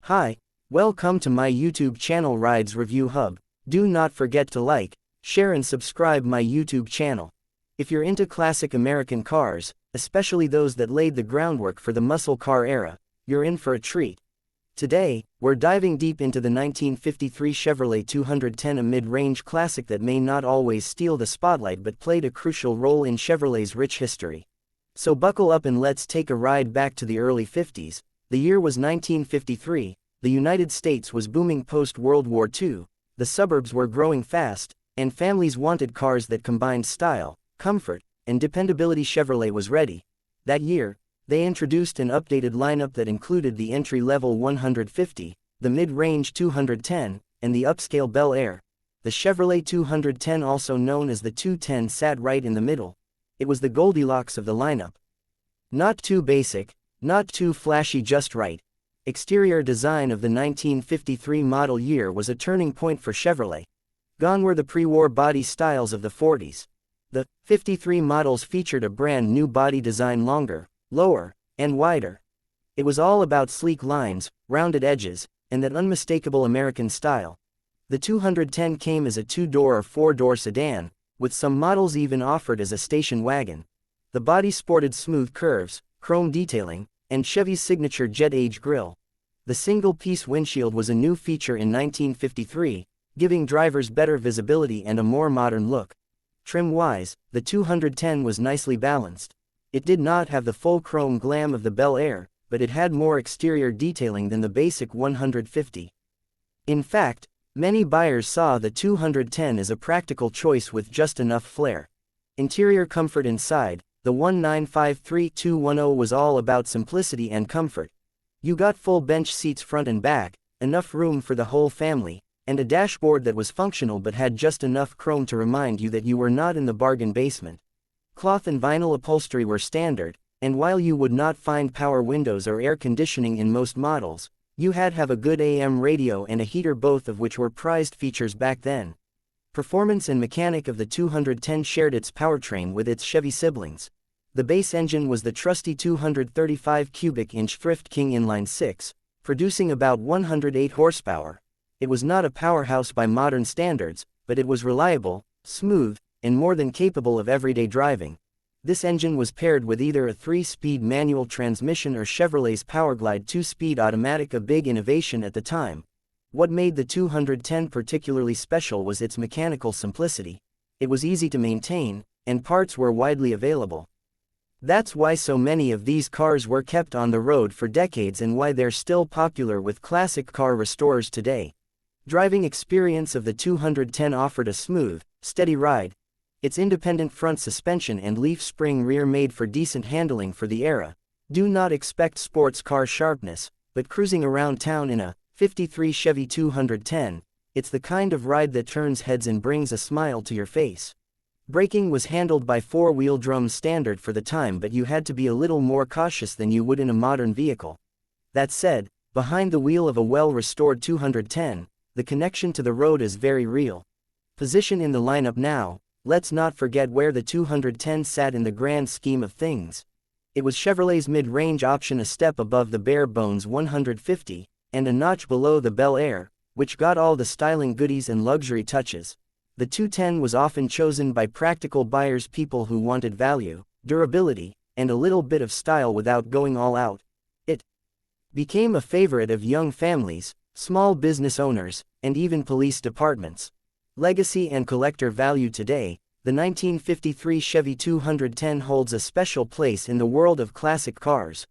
Hi, welcome to my YouTube channel Rides Review Hub. Do not forget to like, share and subscribe my YouTube channel. If you're into classic American cars, especially those that laid the groundwork for the muscle car era, you're in for a treat. Today, we're diving deep into the 1953 Chevrolet 210, a mid-range classic that may not always steal the spotlight but played a crucial role in Chevrolet's rich history. So buckle up and let's take a ride back to the early 50s. The year was 1953, the United States was booming post-World War II, the suburbs were growing fast, and families wanted cars that combined style, comfort, and dependability. Chevrolet was ready. That year, they introduced an updated lineup that included the entry-level 150, the mid-range 210, and the upscale Bel Air. The Chevrolet 210, also known as the 210, sat right in the middle. It was the Goldilocks of the lineup. Not too basic, not too flashy, just right. Exterior design of the 1953 model year was a turning point for Chevrolet. Gone were the pre-war body styles of the 40s. The 53 models featured a brand new body design, longer, lower, and wider. It was all about sleek lines, rounded edges, and that unmistakable American style. The 210 came as a two-door or four-door sedan, with some models even offered as a station wagon. The body sported smooth curves, chrome detailing, and Chevy's signature jet-age grille. The single-piece windshield was a new feature in 1953, giving drivers better visibility and a more modern look. Trim-wise, the 210 was nicely balanced. It did not have the full chrome glam of the Bel Air, but it had more exterior detailing than the basic 150. In fact, many buyers saw the 210 as a practical choice with just enough flair. Interior comfort inside, the 1953210 was all about simplicity and comfort. You got full bench seats front and back, enough room for the whole family, and a dashboard that was functional but had just enough chrome to remind you that you were not in the bargain basement. Cloth and vinyl upholstery were standard, and while you would not find power windows or air conditioning in most models, you had to have a good AM radio and a heater, both of which were prized features back then. Performance and mechanic of the 210 shared its powertrain with its Chevy siblings. The base engine was the trusty 235 cubic inch Thrift King inline 6, producing about 108 horsepower. It was not a powerhouse by modern standards, but it was reliable, smooth, and more than capable of everyday driving. This engine was paired with either a 3-speed manual transmission or Chevrolet's PowerGlide 2-speed automatic, a big innovation at the time. What made the 210 particularly special was its mechanical simplicity. It was easy to maintain, and parts were widely available. That's why so many of these cars were kept on the road for decades and why they're still popular with classic car restorers today. Driving experience of the 210 offered a smooth, steady ride. Its independent front suspension and leaf spring rear made for decent handling for the era. Do not expect sports car sharpness, but cruising around town in a 53 Chevy 210, it's the kind of ride that turns heads and brings a smile to your face. Braking was handled by four-wheel drums, standard for the time, but you had to be a little more cautious than you would in a modern vehicle. That said, behind the wheel of a well-restored 210, the connection to the road is very real. Position in the lineup now, let's not forget where the 210 sat in the grand scheme of things. It was Chevrolet's mid-range option, a step above the bare-bones 150, and a notch below the Bel Air, which got all the styling goodies and luxury touches. The 210 was often chosen by practical buyers, people who wanted value, durability, and a little bit of style without going all out. It became a favorite of young families, small business owners, and even police departments. Legacy and collector value today, the 1953 Chevy 210 holds a special place in the world of classic cars.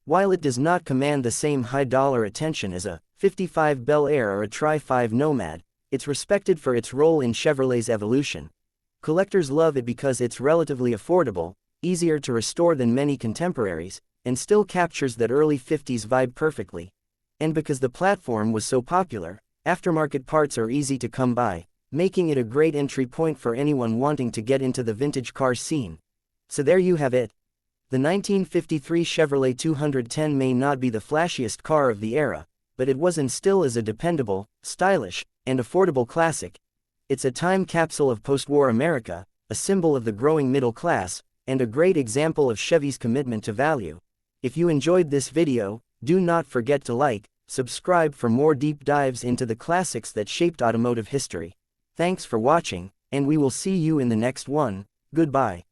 While it does not command the same high-dollar attention as a 55 Bel Air or a Tri-5 Nomad, it's respected for its role in Chevrolet's evolution. Collectors love it because it's relatively affordable, easier to restore than many contemporaries, and still captures that early 50s vibe perfectly. And because the platform was so popular, aftermarket parts are easy to come by, making it a great entry point for anyone wanting to get into the vintage car scene. So there you have it. The 1953 Chevrolet 210 may not be the flashiest car of the era, but it was and still is a dependable, stylish, and affordable classic. It's a time capsule of post-war America, a symbol of the growing middle class, and a great example of Chevy's commitment to value. If you enjoyed this video, do not forget to like, Subscribe for more deep dives into the classics that shaped automotive history. Thanks for watching, and we will see you in the next one. Goodbye.